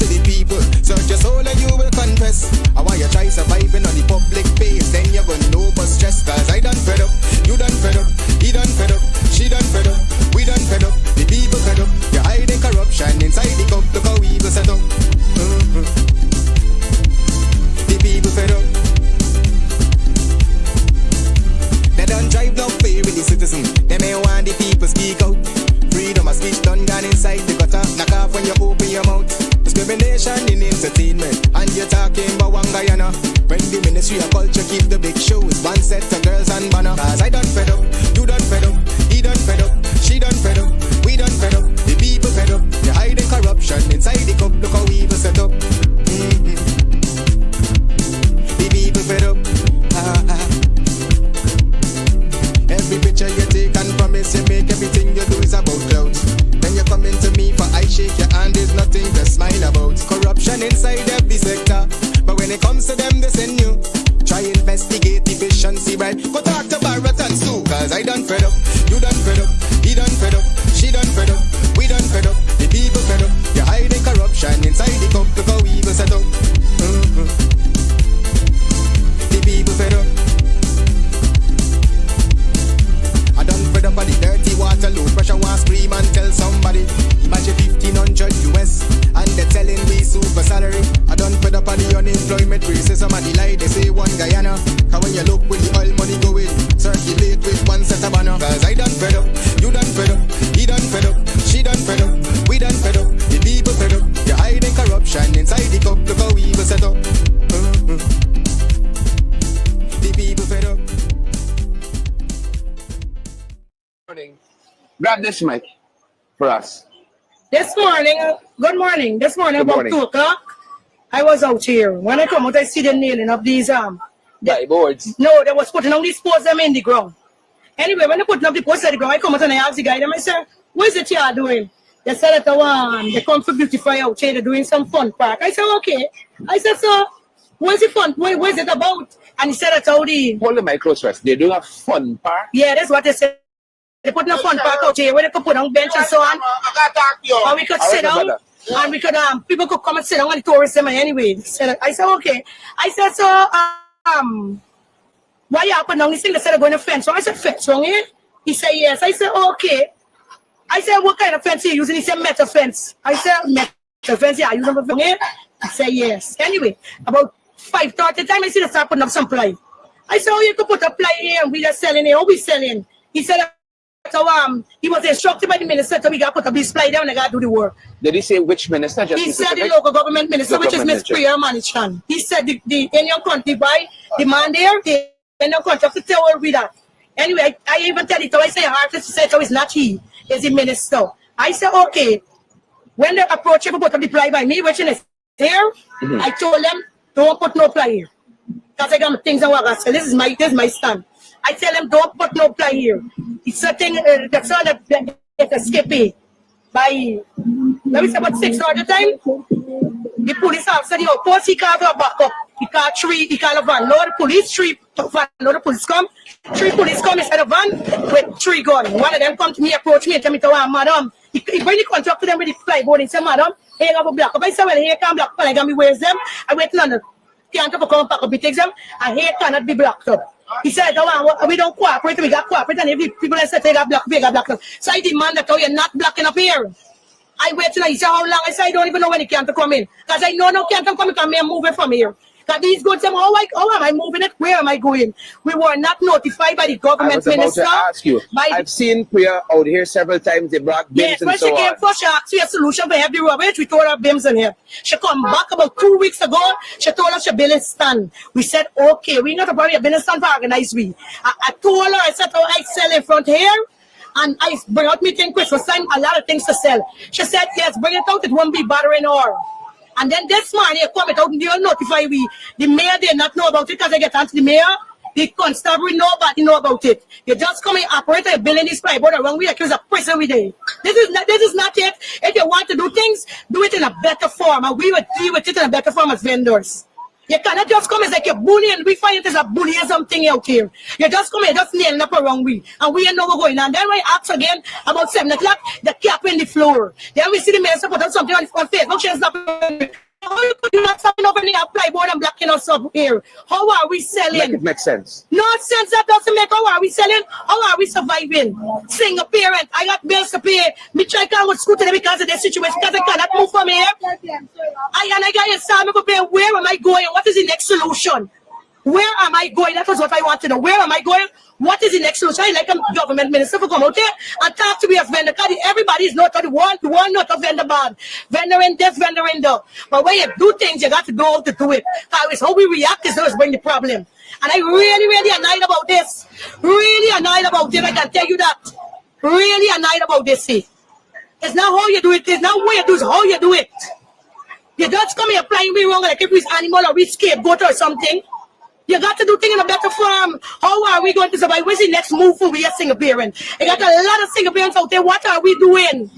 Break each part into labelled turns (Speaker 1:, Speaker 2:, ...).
Speaker 1: to the people. Search your soul and you will confess. I want you try surviving on the public face. Then you're gonna know but stress. Cause I done fed up, you done fed up, he done fed up, she done fed up, we done fed up, the people fed up. You're hiding corruption inside the cup. Look how evil set up. The people fed up. They don't drive no fear in the citizen. They may want the people speak out. Freedom of speech done gone inside the gutter. Knock off when you open your mouth. Discrimination in entertainment. And you're talking about one Guyana. When the Ministry of Culture keep the big shows. One set of girls and banner. Cause I done fed up, you done fed up, he done fed up, she done fed up, we done fed up, the people fed up. You're hiding corruption inside the cup. Look how evil set up. The people fed up. Every picture you take and promise you make, everything you do is about clouds. Then you come into me for I shake your hand, there's nothing to smile about. Corruption inside every sector, but when it comes to them they send you. Try investigate efficiency, right? Go talk to Baratans too. Cause I done fed up, you done fed up, he done fed up, she done fed up, we done fed up, the people fed up. You're hiding corruption inside the cup. Look how evil set up. The people fed up. Fed up on the dirty water, low pressure, want scream and tell somebody. Imagine 1500 US and they're telling me super salary. I done fed up on the unemployment racism and the lie they say one Guyana. Cause when you look with the oil money going, circulate with one set of banner. Cause I done fed up, you done fed up, he done fed up, she done fed up, we done fed up, the people fed up. You're hiding corruption inside the cup. Look how evil set up. The people fed up.
Speaker 2: Grab this mic for us.
Speaker 3: This morning, good morning. This morning
Speaker 2: Good
Speaker 3: about
Speaker 2: morning.
Speaker 3: 2 o'clock, I was out here. When I come out, I see them nailing up these
Speaker 2: boards.
Speaker 3: No, they was putting on these posts them in the ground. Anyway, when they putting up the posts in the ground, I come out and I ask the guy, I say, what is it you are doing? They said that they come for beautify out here, they're doing some fun park. I said, okay. I said, so what's the fun? What is it about? And he said that's how the...
Speaker 2: Hold the mic close first. They're doing a fun park?
Speaker 3: Yeah, that's what they said. They put a fun park out here where they could put on bench and so on. And we could sit down and we could people could come and sit down and the tourists them anyway. I said okay. I said so why you up and down this thing? They said they're going to fence. So I said fence wrong here? He said yes. I said okay. I said what kind of fence are you using? He said metal fence. I said metal fence, yeah, you using from here? He said yes. Anyway, about 5:30 time I see they start putting up some ply. I said, oh, you could put a ply here and we just selling it. Oh, we selling. He said so he was instructed by the minister to we got put a display down and I got to do the work.
Speaker 2: Did he say which minister? Just
Speaker 3: he said the local government minister, which is Miss Priya Manichan. He said the Indian country by the man there, the Indian country to tell her with that. Anyway, I even tell it to I say artist said so it's not he, it's the minister. I said okay. When they approach him to put a display by me, which is here, I told them don't put no ply here. Because I got things I want to say. This is my stand. I tell them don't put no ply here. It's a thing that's all that escape it. By let me say about 6 hours at the time. The police officer, you know, post he called a backup. He called 3, he called a van. No, the police 3 van, no, the police come. 3 police come inside a van with 3 guns. One of them come to me, approach me and tell me to madam. He bring the contract to them with the flyboard and say, madam, hey, I have a black up. I say, well, here can't black up. And I got me where's them. I went to London. Can't come and pack up the things them. And here cannot be blocked up. He said, we don't cooperate, we got cooperate, and if people that said they got blocked, we got blocked up. So I demand that you're not blocking up here. I wait till he said, how long? I said, I don't even know when he can't come in. Because I know no can't come in, because I'm moving from here. Because these goods, how am I moving it? Where am I going? We were not notified by the government minister.
Speaker 2: I was about to ask you. I've seen Priya out here several times. They brought bins and so on. Yes, when she came for, she asked me a solution for every rubbish. We told her bins in here. She come back about 2 weeks ago. She told us she building stand. We said, okay, we not about a building stand for organized we. I told her, I said, oh, I sell in front here. And I bring out me thing Christmas time, a lot of things to sell. She said, yes, bring it out. It won't be bothering her. And then this morning, they come out and they'll notify we. The mayor did not know about it because they get onto the mayor. The constable, nobody know about it. You just come and operate a building this plyboard around we accuse a prison with it. This is not it. If you want to do things, do it in a better form. And we would deal with it in a better form as vendors.
Speaker 3: You cannot just come as like you're bullying. We find it as a bullyism thing out here. You just come here, just nailing up around we. And we ain't know what's going on. Then we ask again about 7 o'clock, the cap in the floor. Then we see the minister put up something on Facebook. She's not. How you could do that something over there, apply board and blocking us up here? How are we selling?
Speaker 4: Make it make sense.
Speaker 3: No sense, that doesn't make. How are we selling? How are we surviving? Single parent, I got bills to pay. Me try to go to school today because of this situation, because I cannot move from here. I got a son to pay. Where am I going? What is the next solution? Where am I going? That was what I want to know. Where am I going? What is the next solution? I like a government minister to come out there and talk to me of vendor. Everybody is not the one not a vendor bad. Vendor in this, vendor in that. But when you do things, you got to go out to do it. It's how we react is always bring the problem. And I really annoyed about this. Really annoyed about it. I can tell you that. Really annoyed about this. See. It's not how you do it. It's not what you do. It's how you do it. You just come here applying me wrong like if it's animal or we scapegoat or something. You got to do things in a better form. How are we going to survive? What's the next move for we as single parent? You got a lot of single parents out there. What are we doing?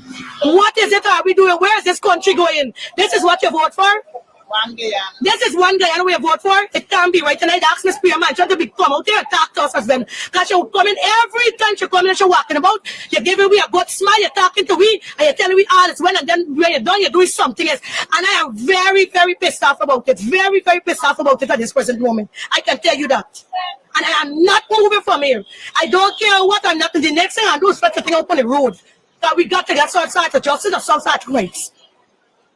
Speaker 3: What is it are we doing? Where is this country going? This is what you vote for? One guy. This is one guy and we vote for? It can't be right. And I'd ask Miss Priya, man, try to come out there and talk to us as them. Because she'll come in every time she come in and she's walking about. You're giving me a good smile, you're talking to me, and you're telling me all is well, and then when you're done, you're doing something else. And I am very pissed off about it. Very pissed off about it at this present moment. I can tell you that. And I am not moving from here. I don't care what I'm not. The next thing I do is put the thing up on the road. That we got to get some sort of justice or some sort of rights.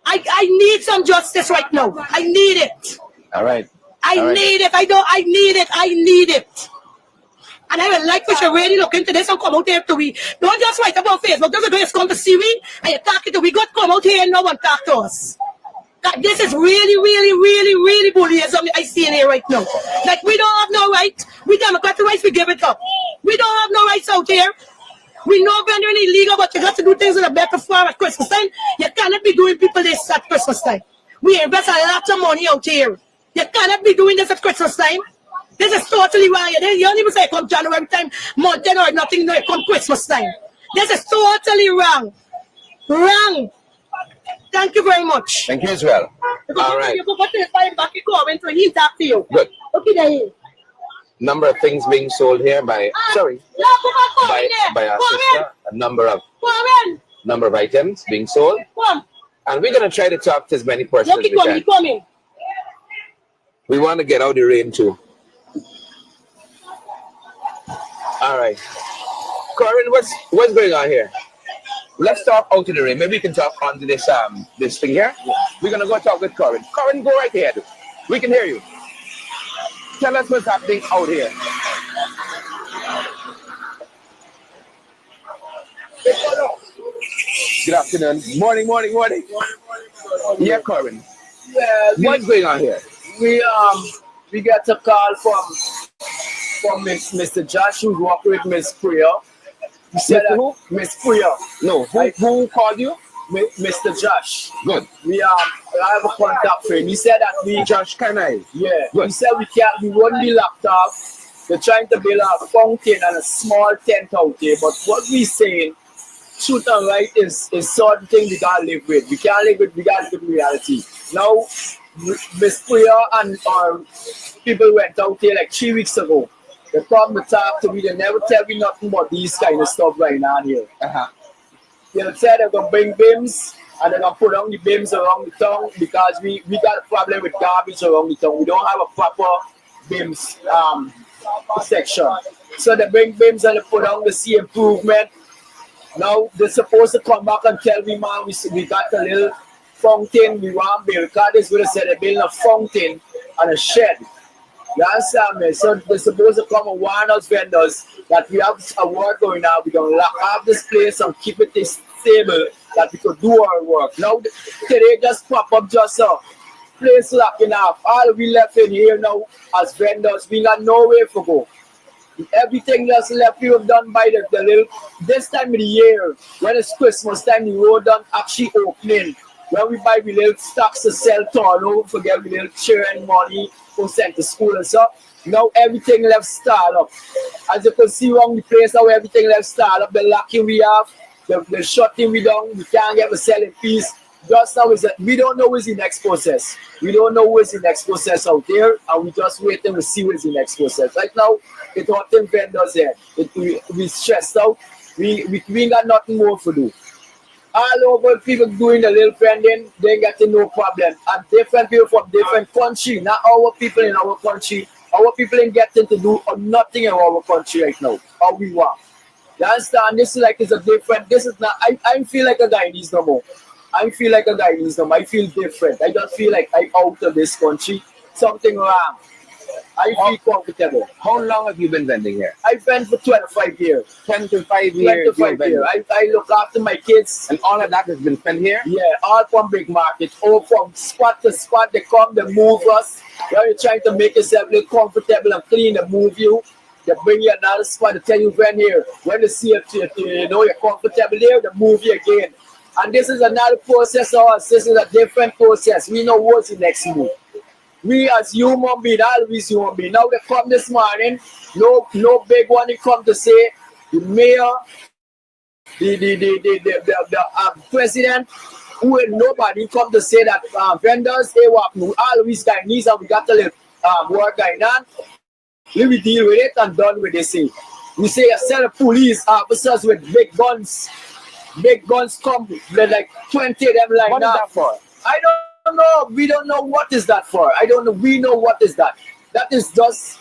Speaker 3: I need some justice right now. I need it.
Speaker 4: All right.
Speaker 3: I need it. I need it. And I would like for you to really look into this and come out here to we. Don't just write about Facebook. Don't just come to see me and you're talking to we. Got to come out here and no one talk to us. This is really bullyism I see in here right now. Like we don't have no rights. We democratic rights, we give it up. We don't have no rights out here. We know vendor illegal, but you got to do things in a better form at Christmas time. You cannot be doing people this at Christmas time. We invest a lot of money out here. You cannot be doing this at Christmas time. This is totally wrong. You don't even say come January time, month or nothing, no, come Christmas time. This is totally wrong. Wrong. Thank you very much.
Speaker 4: Thank you as well. All right.
Speaker 3: You go to the fire back, you come into he talk to you.
Speaker 4: Good.
Speaker 3: Okay, there.
Speaker 4: Number of things being sold here by our sister. A number of items being sold. And we're gonna try to talk to as many persons as we can. We want to get out the rain too. All right. Corinne, what's going on here? Let's talk out of the rain. Maybe we can talk onto this this thing here. We're gonna go talk with Corinne. Corinne, go right ahead. We can hear you. Tell us what's happening out here. Good afternoon. Morning. Yeah, Corinne.
Speaker 5: Yeah,
Speaker 4: what's going on here?
Speaker 5: We got a call from Mr. Josh, who's working with Miss Priya. He said
Speaker 4: who?
Speaker 5: Miss Priya.
Speaker 4: No, who called you?
Speaker 5: Mr. Josh.
Speaker 4: Good.
Speaker 5: I have a contact for him. He said that
Speaker 4: Josh, can I?
Speaker 5: Yeah.
Speaker 4: Good.
Speaker 5: He said we won't be locked off. They're trying to build a fountain and a small tent out there. But what we're saying, truth and right, is certain thing we gotta live with. We gotta live with reality. Now, Miss Priya and people went out there like 3 weeks ago. They come to talk to me. They never tell me nothing about these kind of stuff right now here. They'll say they're going to bring bins and they're going to put on the bins around the town because we got a problem with garbage around the town. We don't have a proper bins section. So they bring bins and they put on the sea improvement. Now they're supposed to come back and tell me, man, we got a little fountain we want to build. Because they're going to say they're building a fountain and a shed. You understand me? So they're supposed to come and warn us vendors that we have a work going on. We're going to lock up this place and keep it stable that we could do our work. Now, today just pop up just a place locking off. All we left in here now as vendors, we got nowhere to go. Everything just left we have done by the little, this time of the year, when it's Christmas time, the road done actually opening. When we buy we little stocks to sell don't forget we little children money for sent to school and stuff. Now everything left start up. As you can see around the place now everything left start up. The locking we have, the shutting we down, we can't get the selling piece. just now is that we don't know what's the next process. We don't know what's the next process out there, and we just waiting to see what's the next process. Right now, it's hurting vendors here. We stressed out. We ain't got nothing more to do. All over people doing the little vending, they getting no problem. And different people from different country, not our people in our country. Our people ain't getting to do nothing in our country right now. How we want. You understand? This is like it's a different. This is not. I feel like a Guyanese no more. I feel like a Guyanese no more. I feel different. I just feel like I'm out of this country. Something wrong. I feel comfortable.
Speaker 4: How long have you been vending here?
Speaker 5: I've been for 25 years.
Speaker 4: 25 years.
Speaker 5: 25 years. I look after my kids.
Speaker 4: And all of that has been spent here?
Speaker 5: Yeah, all from big market. All from spot to spot. They come, they move us. When you're trying to make yourself look comfortable and clean, they move you. They bring you another spot to tell you when here. When they see it, you know you're comfortable there, they move you again. And this is another process for us. This is a different process. We know what's the next move. We as human beings, always human beings. Now they come this morning, no big one they come to say the mayor, the president, who ain't nobody come to say that vendors, they want always Guyanese and we got to live work going on. We deal with it and done with this thing. We say a set of police officers with big guns. Big guns come, like 20 of them like
Speaker 4: what
Speaker 5: that.
Speaker 4: What is that for?
Speaker 5: I don't know. We don't know what is that for. I don't know. We know what is that. That is just,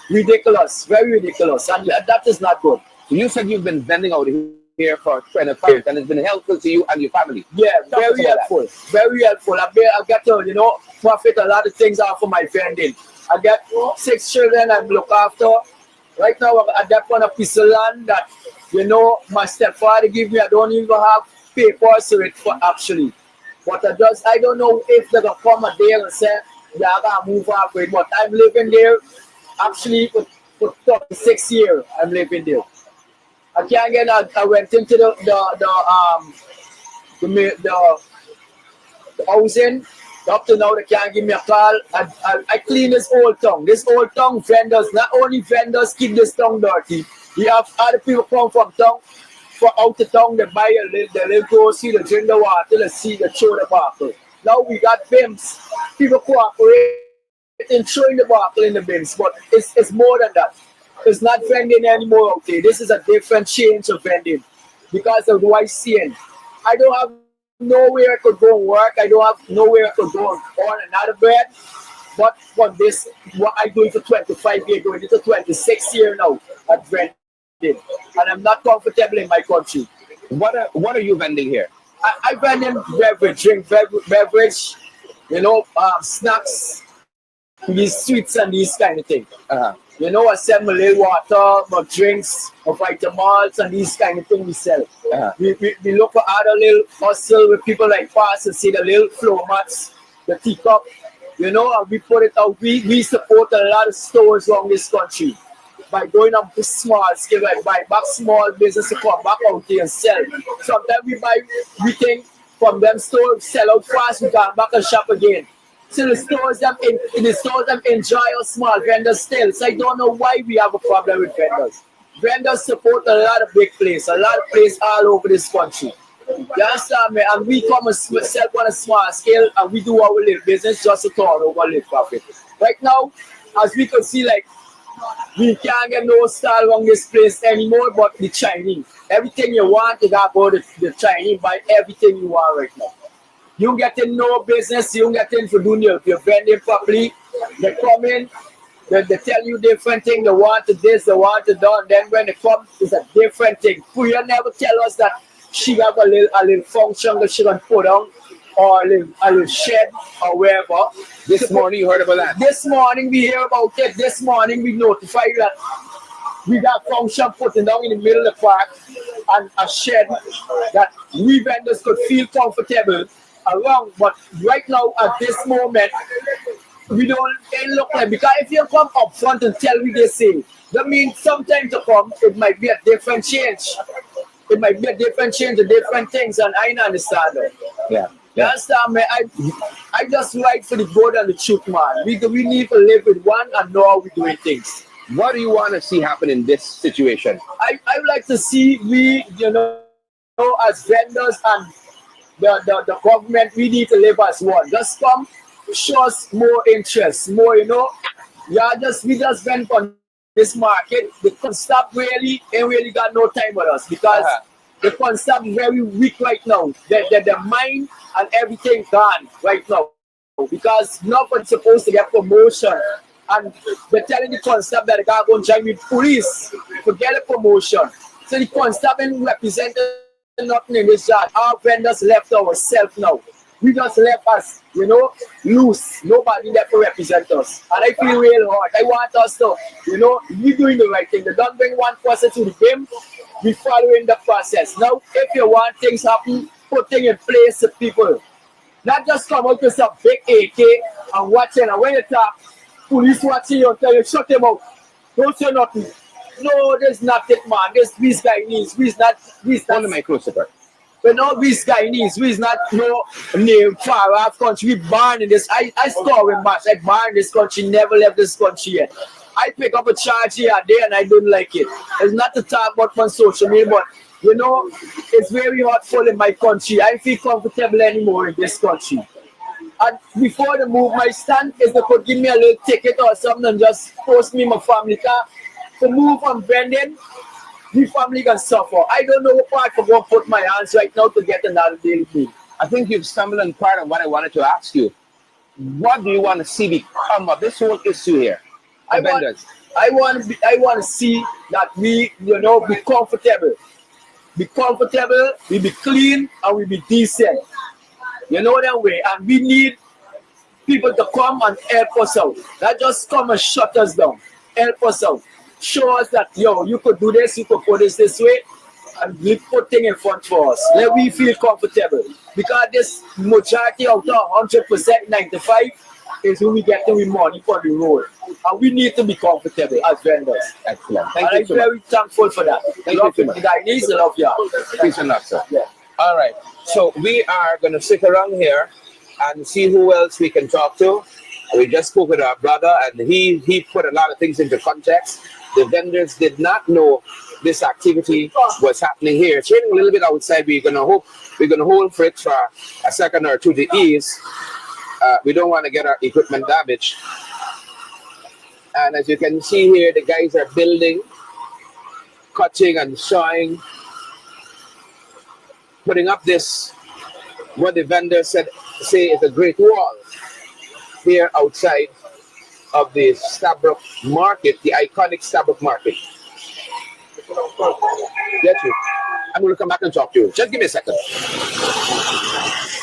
Speaker 5: ridiculous. Very ridiculous. And that is not good.
Speaker 4: You said you've been vending out here for 25 years and it's been helpful to you and your family.
Speaker 5: Yeah, very helpful. Very helpful. I get to, profit a lot of things off of my vending. I get 6 children I look after. Right now, I got one piece of land that, my stepfather give me. I don't even have papers to it for actually. But I don't know if they're going to come a day and say, yeah, I'm going to move off it. But I'm living there actually for 36 years. I'm living there. I can't get I went into the housing. Up to now, they can't give me a call. I clean this old tongue. This old tongue vendors, not only vendors keep this tongue dirty. We have other people come from town, for out of town, they buy the little grocery, they drink the water, they see the throw the bottle. Now we got bins. People cooperate in throwing the bottle in the bins, but it's more than that. It's not vending anymore out there. This is a different change of vending because of what I'm seeing. I don't have nowhere I could go and work. I don't have nowhere I could go and earn another bread. But from this, what I'm doing for 25 years, going into 26 years now at vending. And I'm not comfortable in my country.
Speaker 4: What are you vending here?
Speaker 5: I vend in beverage, beverage, snacks, these sweets and these kind of things. I sell my little water, my drinks, my vitamins and these kind of things we sell. We look for other little hustle with people like pass and see the little floor mats, the teacup, and we put it out. We support a lot of stores around this country by going on to small scale, like buy back small business to come back out there and sell. Sometimes we think from them stores, sell out fast, we come back and shop again. So the stores them enjoy our small vendors still. So I don't know why we have a problem with vendors. Vendors support a lot of big places, a lot of places all over this country. You understand me? And we come and sell on a small scale and we do our little business just to turn over a little profit. Right now, as we can see, like, we can't get no style on this place anymore but the Chinese. Everything you want, you got to go to the Chinese, buy everything you want right now. You get in no business, you get in for doing your vending properly. They come in, they tell you different things, they want to this, they want to that, and then when they come, it's a different thing. Puya never tell us that she have a little function that she can put on, or a little shed, or wherever.
Speaker 4: This morning you heard about that?
Speaker 5: This morning we hear about it. This morning we notify that we got function putting down in the middle of the park and a shed that we vendors could feel comfortable around. But right now at this moment, we don't look like, because if you come up front and tell me they say, that means sometime to come, it might be a different change. It might be a different change of different things, and I understand that.
Speaker 4: Yeah.
Speaker 5: You understand me? I just write for the good and the truth, man. We need to live with one and know how we're doing things.
Speaker 4: What do you want to see happen in this situation?
Speaker 5: I would like to see we, as vendors and the government, we need to live as one. Just come, show us more interest, more, you know. We just went on this market. The concept really ain't really got no time with us because the concept very weak right now. The mind and everything gone right now. Because nobody's supposed to get promotion. And they're telling the concept that the guy going to join with police to get a promotion. So the concept ain't representing nothing in this job. Our vendors left ourselves now. We just left us, you know, loose. Nobody left to represent us. And I feel real hard. I want us to, you know, we doing the right thing. They don't bring one person to the game. We following the process. Now, if you want things happen, put things in place to people. Not just come out with some big AK and watching. And when you talk, police watching you and tell you, shut them out. Don't say nothing. No, there's not it, man. This guy needs. We's not.
Speaker 4: One of my closer part.
Speaker 5: But no, this guy needs. We's not no name far off country. We born in this. I score with match. I born in this country. Never left this country yet. I pick up a charge here and there and I don't like it. It's not to talk about on social media, but you know, it's very hurtful in my country. I feel comfortable anymore in this country. And before the move, my stand is they could give me a little ticket or something and just post me my family car. To move from Brendan, the family can suffer. I don't know what part to go put my hands right now to get another daily meal.
Speaker 4: I think you've stumbled on part of what I wanted to ask you. What do you want to see become of this whole issue here?
Speaker 5: I want to see that we, you know, be comfortable. Be comfortable, we be clean, and we be decent. You know that way. And we need people to come and help us out. Not just come and shut us down. Help us out. Show us that, yo, you could do this, you could put this way, and we put things in front for us. Let we feel comfortable. Because this majority out of 100%, 95 is who we get with money for the road. And we need to be comfortable as vendors.
Speaker 4: Excellent.
Speaker 5: Thank you. I'm very thankful for that.
Speaker 4: Thank you so much.
Speaker 5: The guy needs a love, y'all.
Speaker 4: Peace and love, sir.
Speaker 5: Yeah.
Speaker 4: All right. So we are going to stick around here and see who else we can talk to. We just spoke with our brother, and he put a lot of things into context. The vendors did not know this activity was happening here. It's raining a little bit outside. We're gonna hold for it for a second or two to ease. We don't want to get our equipment damaged. And as you can see here, the guys are building, cutting and sawing, putting up this, what the vendors say is a great wall here outside of the Stabroek market, the iconic Stabroek market. Get you. I'm going to come back and talk to you. Just give me a second.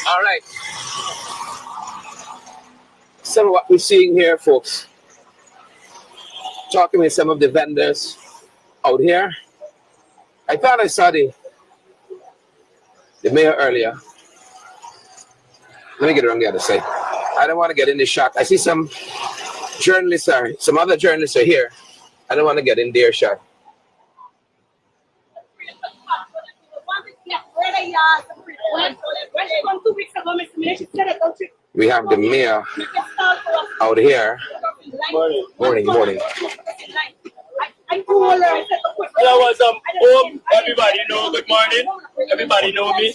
Speaker 4: All right. Some of what we're seeing here, folks. Talking with some of the vendors out here. I thought I saw the mayor earlier. Let me get around the other side. I don't want to get in the shot. I see some other journalists are here. I don't want to get in their shot. We have the mayor out here. Morning.
Speaker 6: I was home. Everybody know. Good morning. Everybody know me.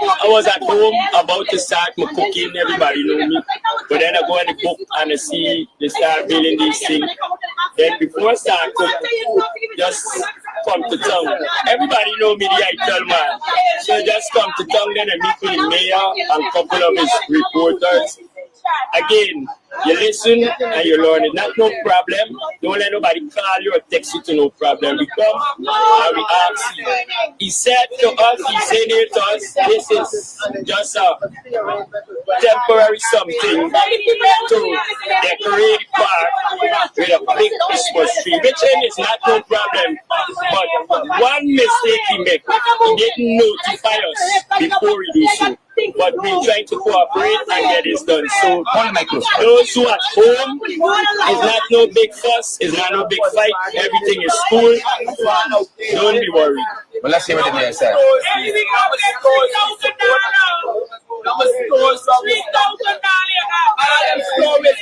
Speaker 6: I was at home about to start my cooking. Everybody know me. But then I go in the book and I see they start building these things. Then before I start cooking, just come to town. Everybody know me, the Ital man. So just come to town. Then I meet with the mayor and a couple of his reporters. Again, you listen and you learn it. Not no problem. Don't let nobody call you or text you to no problem. We come and we ask you. He said to us, he said it to us, this is just a temporary something to decorate the park with a big Christmas tree. Which is not no problem. But one mistake he made, he didn't notify us before he do so. But we're trying to cooperate and get this done. So those who are at home, it's not no big fuss, it's not no big fight, everything is cool. Don't be worried.
Speaker 4: Well, let's hear what the mayor said.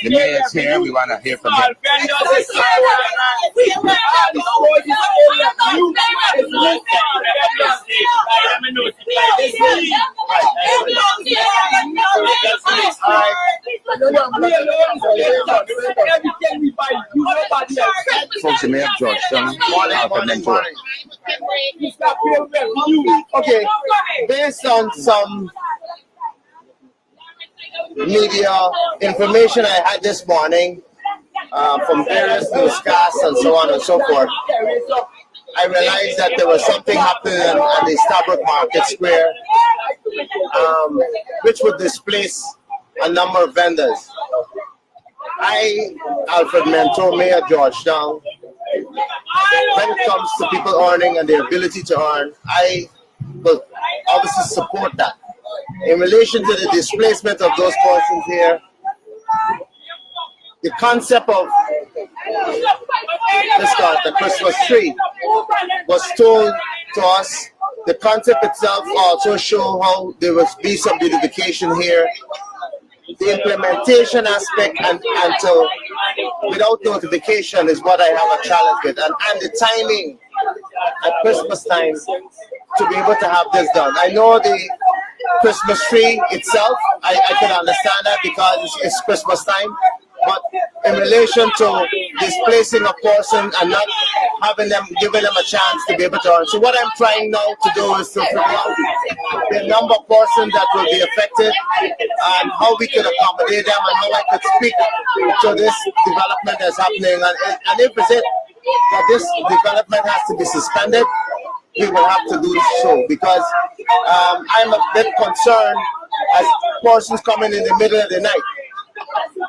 Speaker 4: The mayor is here. We want to hear from him. Folks, the mayor of Georgetown, Alfred Mentor.
Speaker 7: Okay, based on some media information I had this morning from various newscasts and so on and so forth, I realized that there was something happening at the Stabroek Market Square, which would displace a number of vendors. I, Alfred Mentor, Mayor of Georgetown, when it comes to people earning and their ability to earn, I will obviously support that. In relation to the displacement of those persons here, the concept of the Christmas tree was told to us. The concept itself also showed how there will be some beautification here. The implementation aspect and to without notification is what I have a challenge with, and the timing at Christmas time to be able to have this done. I know the Christmas tree itself, I can understand that because it's Christmas time, but in relation to displacing a person and not giving them a chance to be able to earn. So what I'm trying now to do is to figure out the number of persons that will be affected and how we could accommodate them and how I could speak to this development that's happening. And if it's it that this development has to be suspended, we will have to do so, because I'm a bit concerned as persons coming in the middle of the night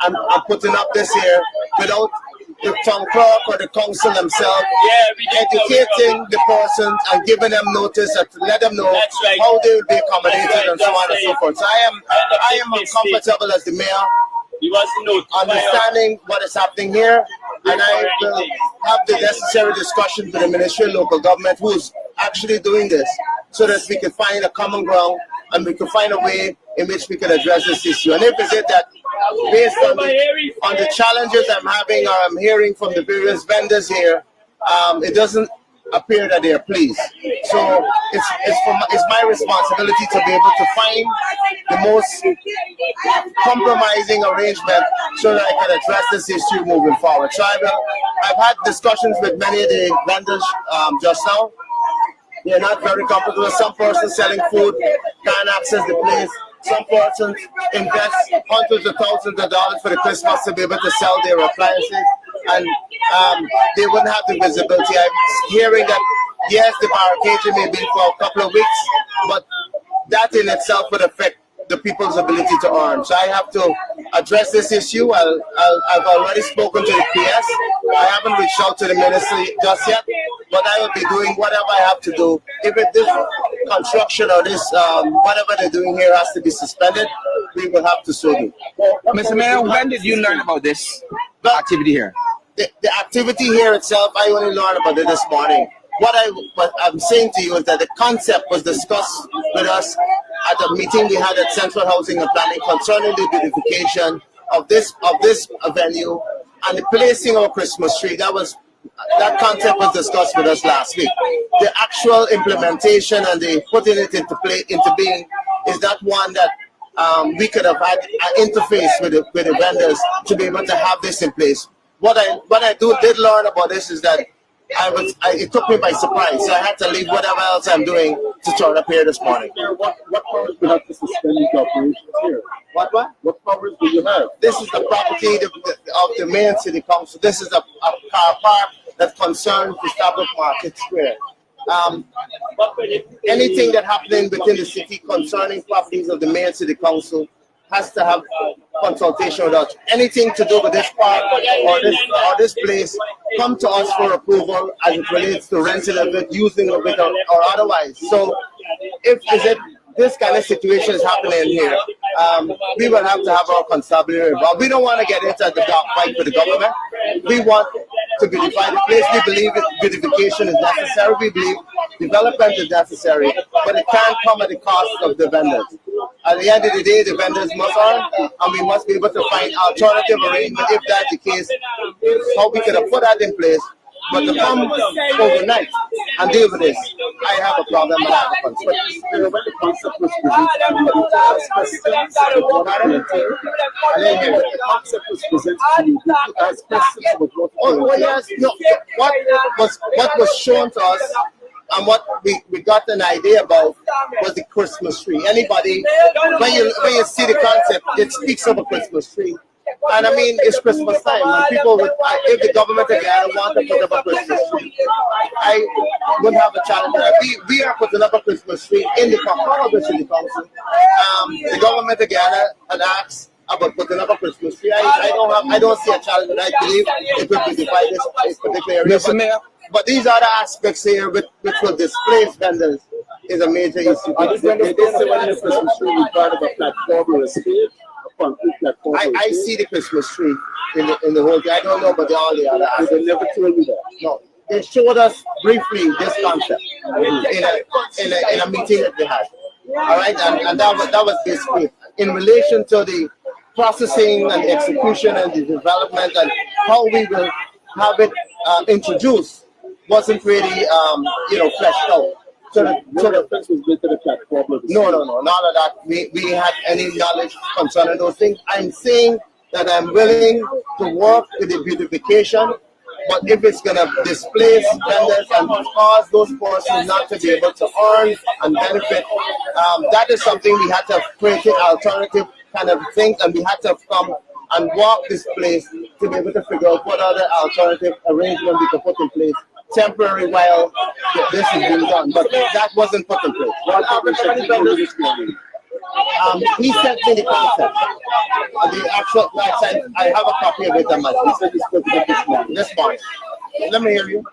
Speaker 7: and putting up this here without the town clerk or the council themselves educating the persons and giving them notice and to let them know how they will be accommodated and so on and so forth. So I am uncomfortable as the mayor, understanding what is happening here, and I will have the necessary discussion with the Ministry of Local Government who's actually doing this, so that we can find a common ground and we can find a way in which we can address this issue. And if it's it that based on the challenges I'm having or I'm hearing from the various vendors here, it doesn't appear that they are pleased. So it's my responsibility to be able to find the most compromising arrangement so that I can address this issue moving forward. So I've had discussions with many of the vendors just now. They're not very comfortable. Some persons selling food can't access the place. Some persons invest hundreds of thousands of dollars for the Christmas to be able to sell their appliances, and they wouldn't have the visibility. I'm hearing that, yes, the barricade may be for a couple of weeks, but that in itself would affect the people's ability to earn. So I have to address this issue. I've already spoken to the PS. I haven't reached out to the ministry just yet, but I will be doing whatever I have to do. If this construction or this whatever they're doing here has to be suspended, we will have to so do.
Speaker 4: Mr. Mayor, when did you learn about this activity here?
Speaker 7: The activity here itself, I only learned about it this morning. What I'm saying to you is that the concept was discussed with us at a meeting we had at Central Housing and Planning concerning the beautification of this venue and the placing of a Christmas tree. That concept was discussed with us last week. The actual implementation and the putting it into being is not one that we could have had an interface with the vendors to be able to have this in place. What I did learn about this is that it took me by surprise. So I had to leave whatever else I'm doing to turn up here this morning.
Speaker 8: What powers do you have to suspend these operations here?
Speaker 7: What?
Speaker 8: What powers do you have?
Speaker 7: This is the property of the main city council. This is a car park that concerns the Stabroek Market Square. Anything that happening within the city concerning properties of the main city council has to have consultation with us. Anything to do with this park or this place, come to us for approval as it relates to renting of it, using of it, or otherwise. So if this kind of situation is happening here, we will have to have our constabulary involved. We don't want to get into the dark fight with the government. We want to beautify the place. We believe beautification is necessary. We believe development is necessary, but it can't come at the cost of the vendors. At the end of the day, the vendors must earn, and we must be able to find alternative arrangement. If that's the case, how we could have put that in place But to come overnight and deal with this, I have a problem and I have a concern.
Speaker 8: You know, when the concept was presented to you, did you ask questions about what it entailed? When the concept was presented to you, did you ask questions about what it entailed?
Speaker 7: Oh yes, no. What was shown to us and what we got an idea about was the Christmas tree. Anybody, when you see the concept, it speaks of a Christmas tree. And I mean, it's Christmas time, and people would, if the government again want to put up a Christmas tree, I wouldn't have a challenge with that. We are putting up a Christmas tree in the Concord City Council. The government again had asked about putting up a Christmas tree. I don't see a challenge, and I believe it will beautify this particular area. But these other aspects here, which will displace vendors, is a major issue.
Speaker 8: They say when the Christmas tree is part of a platform or a stage.
Speaker 7: I see the Christmas tree in the whole thing. I don't know about all the other aspects.
Speaker 8: They never told you that.
Speaker 7: No, they showed us briefly this concept in a meeting that they had. All right, and that was basically in relation to the processing and the execution and the development and how we will have it introduced wasn't really fleshed out. So the
Speaker 8: offense was made to the platform.
Speaker 7: No, none of that. We had any knowledge concerning those things. I'm saying that I'm willing to work with the beautification, but if it's going to displace vendors and cause those persons not to be able to earn and benefit, that is something we had to create an alternative kind of thing, and we had to come and walk this place to be able to figure out what other alternative arrangement we could put in place temporary while this is being done, but that wasn't put in place. He sent me the concept. The actual, I have a copy of it on my phone. This morning. Let me hear you.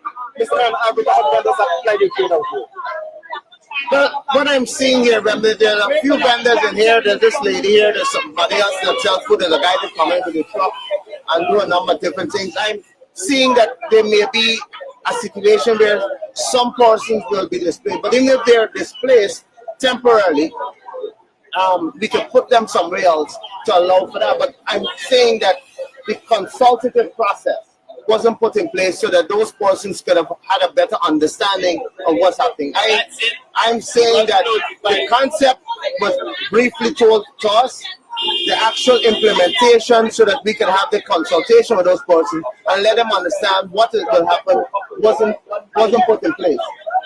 Speaker 7: Well, what I'm seeing here, remember, there are a few vendors in here. There's this lady here. There's somebody else that sells food. There's a guy that comes in with a truck and do a number of different things. I'm seeing that there may be a situation where some persons will be displaced, but even if they're displaced temporarily, we can put them somewhere else to allow for that. But I'm saying that the consultative process wasn't put in place so that those persons could have had a better understanding of what's happening. I'm saying that the concept was briefly told to us. The actual implementation so that we can have the consultation with those persons and let them understand what will happen wasn't put in place.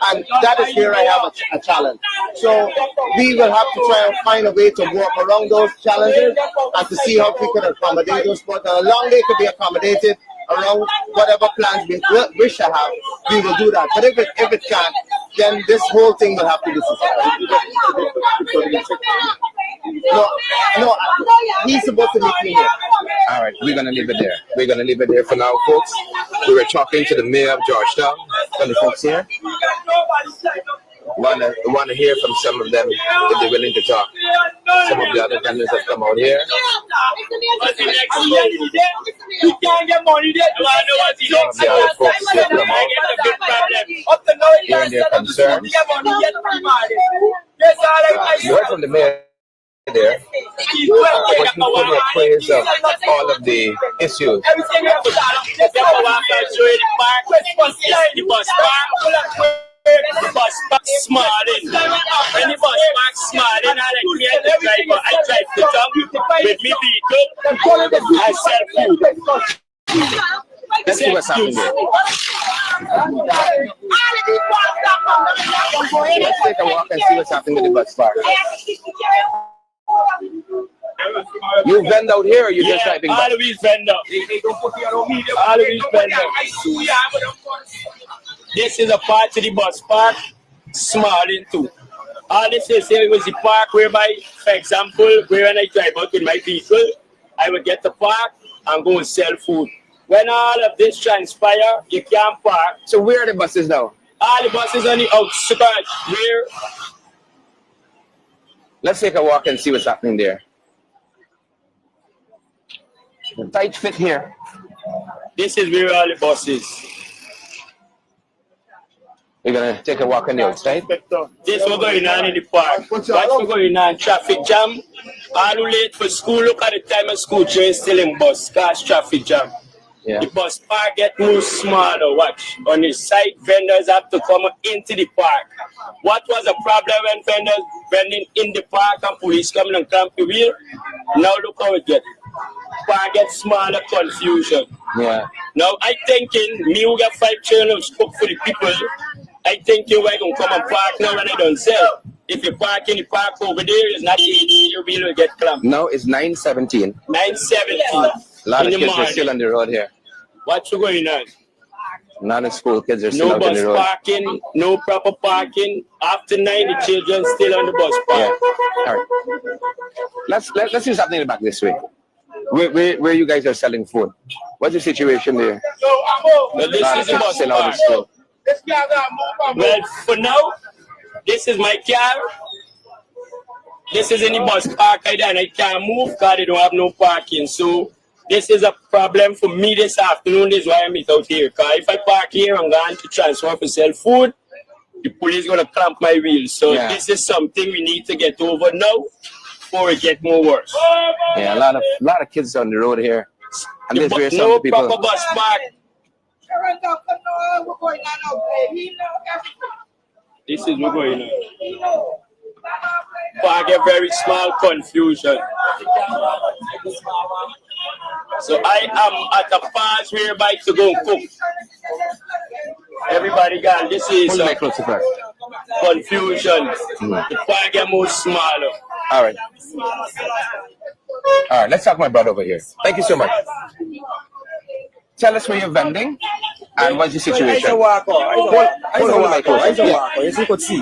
Speaker 7: And that is where I have a challenge. So we will have to try and find a way to work around those challenges and to see how we can accommodate those persons. And along they could be accommodated around whatever plans we wish to have, we will do that. But if it can't, then this whole thing will have to be suspended. No, he's supposed to meet me here.
Speaker 4: All right, we're gonna leave it there. We're gonna leave it there for now, folks. We were talking to the mayor of Georgetown, and the folks here. Want to hear from some of them if they're willing to talk. Some of the other vendors have come out here.
Speaker 6: You can't get money there.
Speaker 4: Some of the other folks have come out. Hearing their concerns. You heard from the mayor there. But he put a praise of all of the issues.
Speaker 6: Everything you have to show you the bus park. The bus park smiling. When the bus park smiling, I like me as a driver. I drive the truck with me vehicle. I sell food.
Speaker 4: Let's see what's happening there. Let's take a walk and see what's happening with the bus park. You vend out here or you just driving back?
Speaker 6: Always vend out. Always vend out. This is a part of the bus park, smiling too. All this is here was the park whereby, for example, when I drive out with my vehicle, I would get the park and go and sell food. When all of this transpire, you can't park.
Speaker 4: So where are the buses now?
Speaker 6: All the buses on the outskirts. Where?
Speaker 4: Let's take a walk and see what's happening there. Tight fit here.
Speaker 6: This is where all the buses.
Speaker 4: We're gonna take a walk on the outside.
Speaker 6: This was going on in the park. What's going on? Traffic jam. All who late for school, look at the time of school train still in bus. Cause traffic jam. The bus park get more smaller. Watch. On the side, vendors have to come into the park. What was the problem when vendors vending in the park and police coming and clamp the wheel? Now look how it gets. Park gets smaller, confusion.
Speaker 4: Yeah.
Speaker 6: Now I thinking me who got 5 children spoke for the people. I think you are gonna come and park now when I don't sell. If you park in the park over there, it's not easy. You'll be able to get clamped.
Speaker 4: Now it's 9:17.
Speaker 6: 9:17.
Speaker 4: A lot of kids are still on the road here.
Speaker 6: What's going on?
Speaker 4: Not in school, kids are still
Speaker 6: No
Speaker 4: out on
Speaker 6: bus
Speaker 4: the road.
Speaker 6: parking, no proper parking. After 9, the children still on the bus park.
Speaker 4: Yeah. All right. Let's do something back this way. Where you guys are selling food? What's the situation there?
Speaker 6: Well, this is the bus
Speaker 4: still out
Speaker 6: park.
Speaker 4: of school.
Speaker 6: Well, for now, this is my car. This is in the bus park and I can't move because they don't have no parking. So this is a problem for me this afternoon. This is why I'm out here. Because if I park here, I'm going to transfer for sell food. The police going to clamp my wheels. So this is something we need to get over now before it get more worse.
Speaker 4: Yeah, a lot of kids on the road here. And this where some
Speaker 6: no
Speaker 4: people.
Speaker 6: proper bus park. This is what's going on. Park a very small confusion. So I am at a pass whereby to go and cook. Everybody got this is confusion. The park get more smaller.
Speaker 4: All right. All right, let's talk to my brother over here. Thank you so much. Tell us where you're vending and what's the situation.
Speaker 9: I as you could see.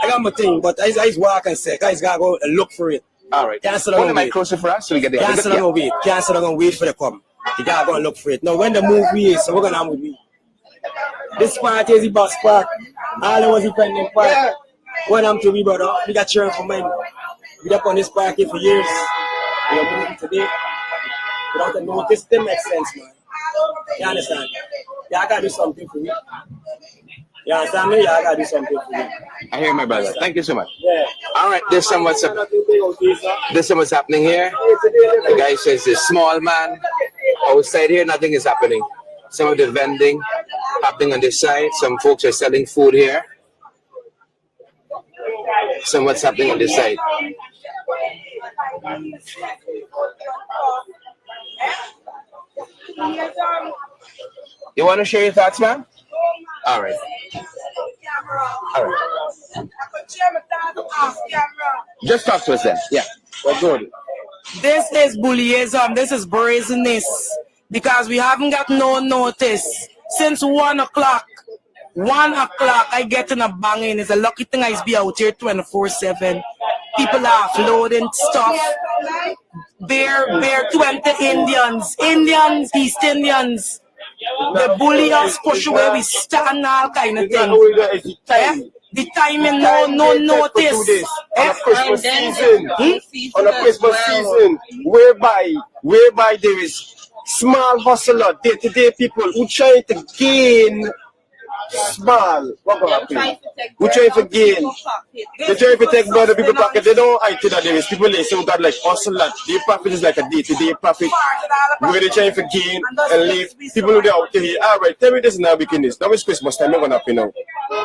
Speaker 9: I got my thing, but I walk and say, guys gotta go and look for it.
Speaker 4: All right. Hold the mic closer for us so we get the
Speaker 9: Can't sit down and wait. Can't sit down and wait for the come. You gotta go and look for it. Now when the movie is, so we're gonna move it. This part is the bus park. All was the pending park. When I'm to me, brother, we got cheering for mine. We up on this park here for years. We are moving today. Without a notice, it makes sense, man. You understand? Yeah, I gotta do something for you. You understand me? Yeah, I gotta do something for you.
Speaker 4: I hear my brother. Thank you so much.
Speaker 9: Yeah.
Speaker 4: All right, this is what's happening here. The guy says the small man outside here, nothing is happening. Some of the vending happening on this side. Some folks are selling food here. Some what's happening on this side. You want to share your thoughts, man? All right. All right. Just talk to us then. Yeah. We're good.
Speaker 10: This is bullyism. This is brazenness. Because we haven't got no notice. Since 1 o'clock. 1 o'clock, I get in a banging. It's a lucky thing I be out here 24/7. People are offloading stuff. Bear 20 Indians, East Indians. The bully us, push away, we stand, all kind of thing. The timing, no notice.
Speaker 8: On a Christmas season, on a Christmas season, whereby there is small hustler, day-to-day people who trying to gain small. What gonna happen? Who trying to gain? They trying to take other people's pocket. They don't hide that there is people they say who got like hustler. Their profit is like a day-to-day profit. Where they trying to gain and leave people who they out here. All right, tell me this now, beginnings. Now it's Christmas time. Not gonna happen now.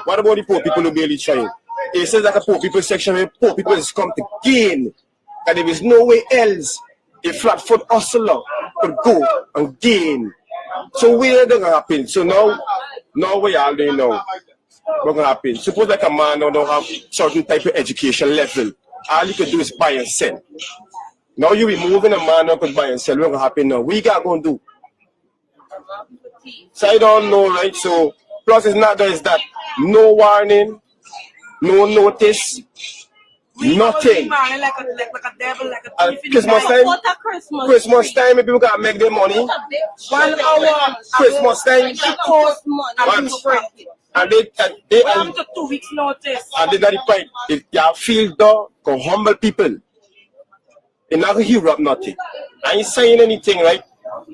Speaker 8: What about the poor people who barely trying? It says like a poor people section where poor people is come to gain, and there is no way else a flat foot hustler could go and gain. So where they gonna happen? So now we all do know what's gonna happen. Suppose like a man who don't have certain type of education level, all you can do is buy and sell. Now you removing a man who could buy and sell. What's gonna happen now? What you got gonna do? So I don't know, right? So plus it's not there is that no warning, no notice, nothing. Christmas time, people gotta make their money.
Speaker 10: 1 hour.
Speaker 8: Christmas time, and they
Speaker 10: 1 to 2 weeks notice.
Speaker 8: and they got the point. If you feel though, go humble people. You're not gonna hear up nothing. I ain't saying anything, right?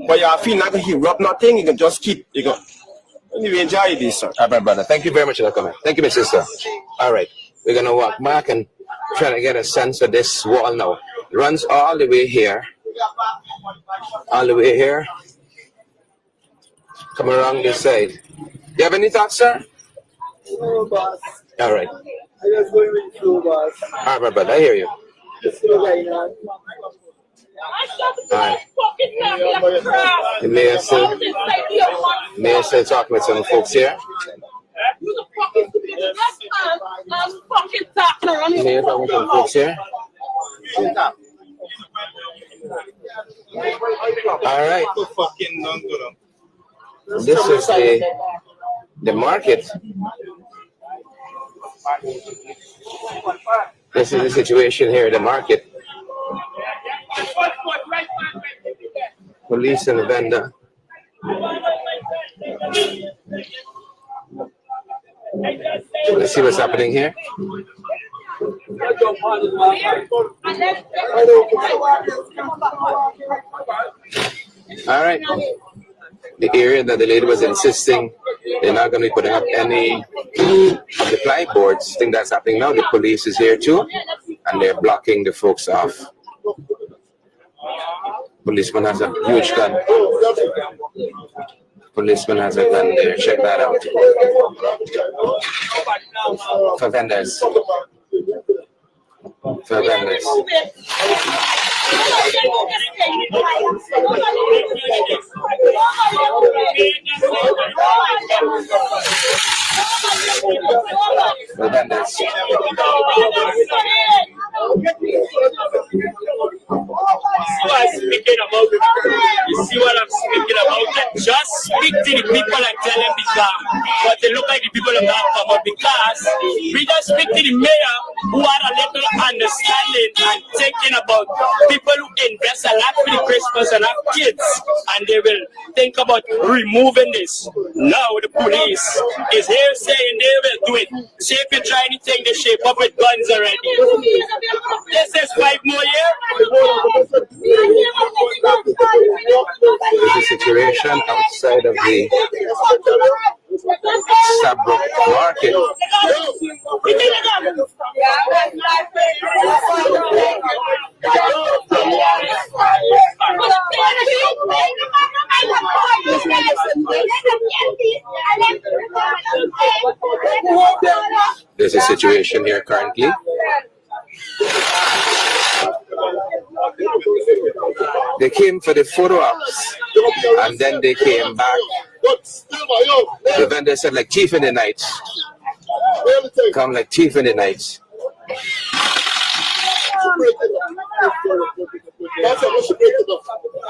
Speaker 8: But you feel not gonna hear up nothing. You can just keep. You go. Anyway, enjoy this, sir.
Speaker 4: All right, brother. Thank you very much for coming. Thank you, my sister. All right, we're gonna walk back and try to get a sense of this wall now. It runs all the way here, Come around this side. You have any thoughts, sir?
Speaker 5: No, boss.
Speaker 4: All right.
Speaker 5: I just going with you, boss.
Speaker 4: All right, my brother, I hear you.
Speaker 5: It's still going on.
Speaker 4: All right. The mayor still talking with some folks here. Mayor talking with some folks here. All right. This is the market. This is the situation here at the market. Police and the vendor. Let's see what's happening here. All right. The area that the lady was insisting they're not going to be putting up any of the plyboards. I think that's happening now. The police is here too, and they're blocking the folks off. Policeman has a huge gun. Policeman has a gun there. Check that out. For vendors. For vendors. For vendors.
Speaker 6: You see what I'm speaking about? Just speak to the people and tell them the calm. But they look like the people of that come up because we just speak to the mayor who had a little understanding and thinking about people who invest a lot for the Christmas and have kids, and they will think about removing this. Now the police is here saying they will do it. See if you try anything, they shape up with guns already. This is 5 more years.
Speaker 4: This is the situation outside of the Stabroek market. There's a situation here currently. They came for the photo ops and then they came back. The vendor said like thief in the night. Come like thief in the night.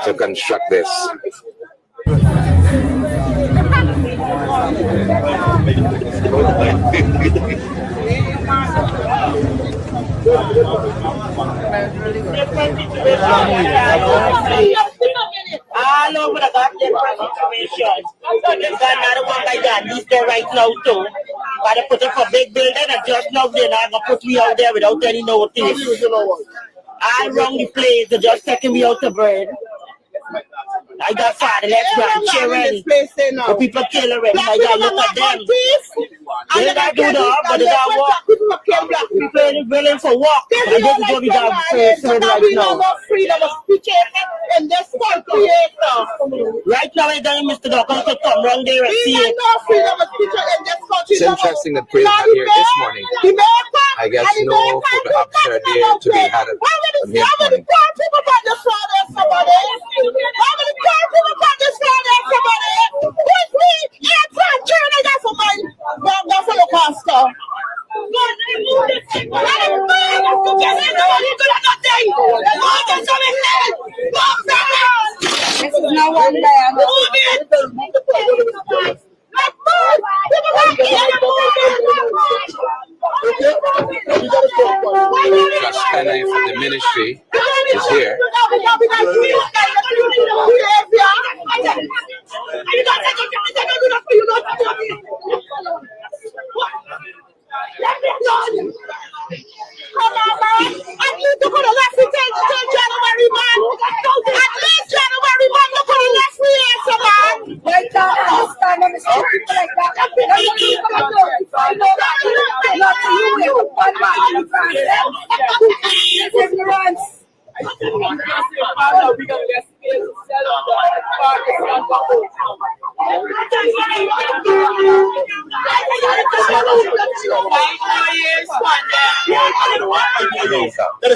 Speaker 4: To construct this.
Speaker 2: All over the goddamn situation. There's another one like that. He's there right now too. Gotta put up a big building and just now they're not gonna put me out there without any notice. All around the place, they're just taking me out to burn. I got father, let's run, cheering. The people kill already. I got look at them. They got do the up, but they got walk. People are willing for walk. And this is what we got first right now. Freedom of speech in this country. Right now, I don't Mr. Doctor to come around there and see it.
Speaker 4: It's interesting that prayers are here this morning. I guess no photo ops are there to be had from here morning.
Speaker 3: This is no one there.
Speaker 4: Josh Kenny from the ministry is here.
Speaker 3: Come on, man. I need to go to last week till January, man. At least January, man. Look at the last week, so man. Wait down and stand on the street people like that. I know that. Not to you, we have one man. Ignorance.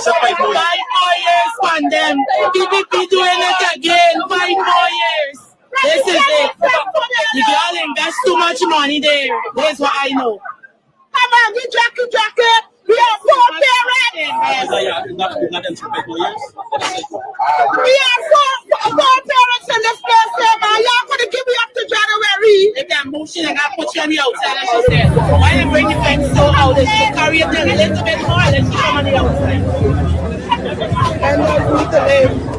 Speaker 6: tell us 5 more years.
Speaker 10: 5 more years from them. PPP doing it again. 5 more years. This is it. The girl invest too much money there. This is what I know.
Speaker 3: Come on, you jack it. We are four parents. We are four parents in this place, man. Y'all gonna give me up to January.
Speaker 10: If that motion, I gotta put you on the outside, as she said. Why you bring the fence so out? Is to carry it a little bit more, and then she come on the outside. And I need to live.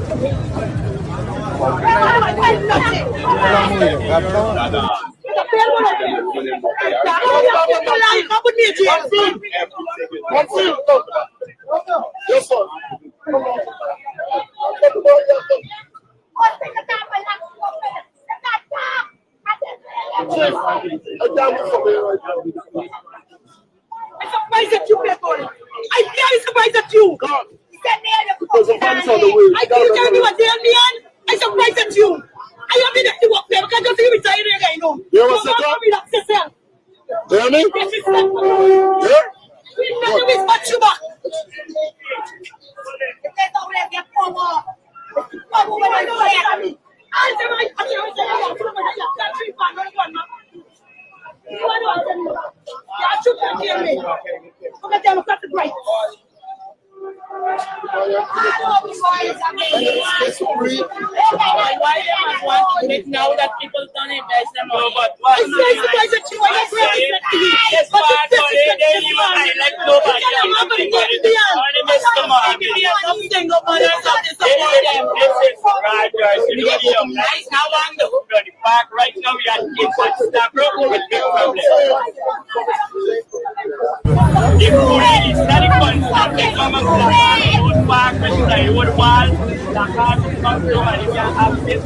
Speaker 3: I'm surprised at you, people. I'm very surprised at you. I can't tell me what they're doing. I'm surprised at you. I have been at the work there because just you retired again, you know.
Speaker 8: You want to sit down? You hear me? Yeah?
Speaker 3: Nothing will spot you back.
Speaker 10: Now that people don't invest them money.
Speaker 3: I say surprised at you. I have really
Speaker 6: Yes, but they didn't even like nobody.
Speaker 10: Single mothers of the support them.
Speaker 6: This is right, guys. You know,
Speaker 10: Nice, how long though?
Speaker 6: the park right now, we are in Stabroek with big problem. The police, that is one stop, they come and the wood park, the wood wall, the car will come through and you can access.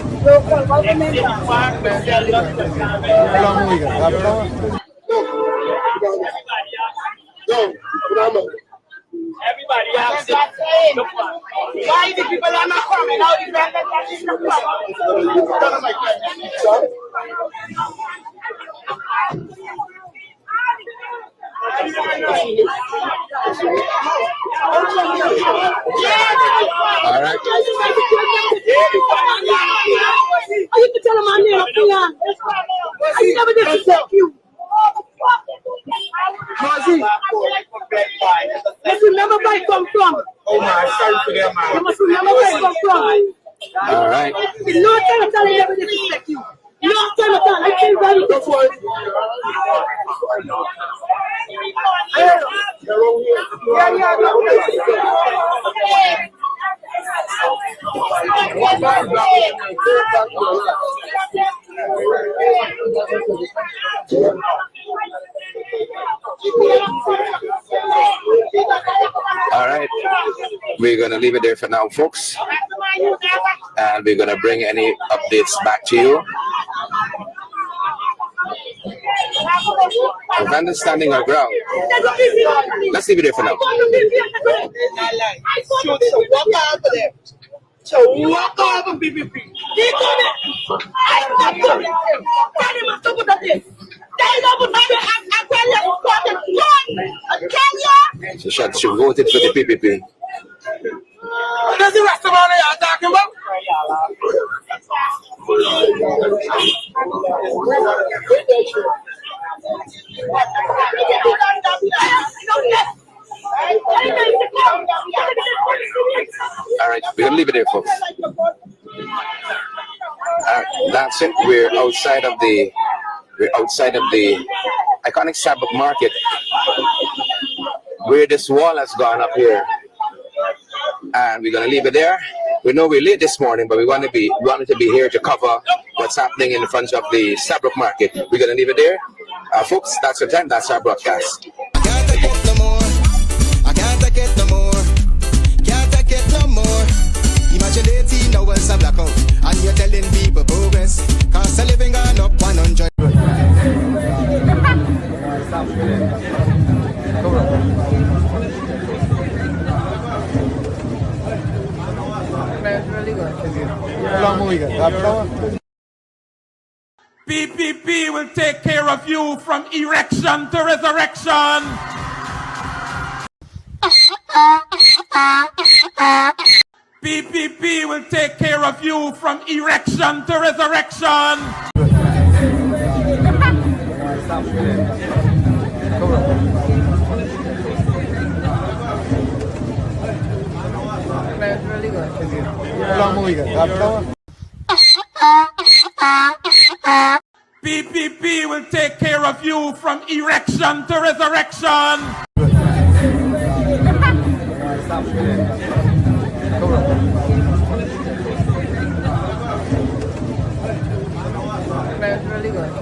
Speaker 6: Exit the park, we sell lots of everybody has it.
Speaker 10: Why the people are not coming out? The that is the
Speaker 4: All right.
Speaker 3: You can tell them I'm here. I never did respect you. Let's remember where I come from.
Speaker 8: Oh my, sorry for them, man.
Speaker 3: You must remember where I come from.
Speaker 4: All right.
Speaker 3: No time at all I ever disrespect you. No time at all. I can't value this one.
Speaker 4: All right. We're going to leave it there for now, folks. And we're going to bring any updates back to you. Evander standing our ground. Let's leave it there for now.
Speaker 10: So walk over PPP.
Speaker 4: So she voted for the PPP.
Speaker 10: What does the rest of all y'all talking about?
Speaker 4: All right, we're gonna leave it there, folks. That's it. We're outside of the iconic Stabroek market, where this wall has gone up here, and we're gonna leave it there. We know we're late this morning, but we wanted to be here to cover what's happening in front of the Stabroek market. We're gonna leave it there, folks. That's the time. That's our broadcast.
Speaker 1: Can't take it no more. I can't take it no more. Can't take it no more. Imagine 18 hours a blackout, and you're telling people progress. Cost of living gone up 100.
Speaker 11: PPP will take care of you from erection to resurrection. PPP will take care of you from erection to resurrection. PPP will take care of you from erection to resurrection.
Speaker 1: Really good.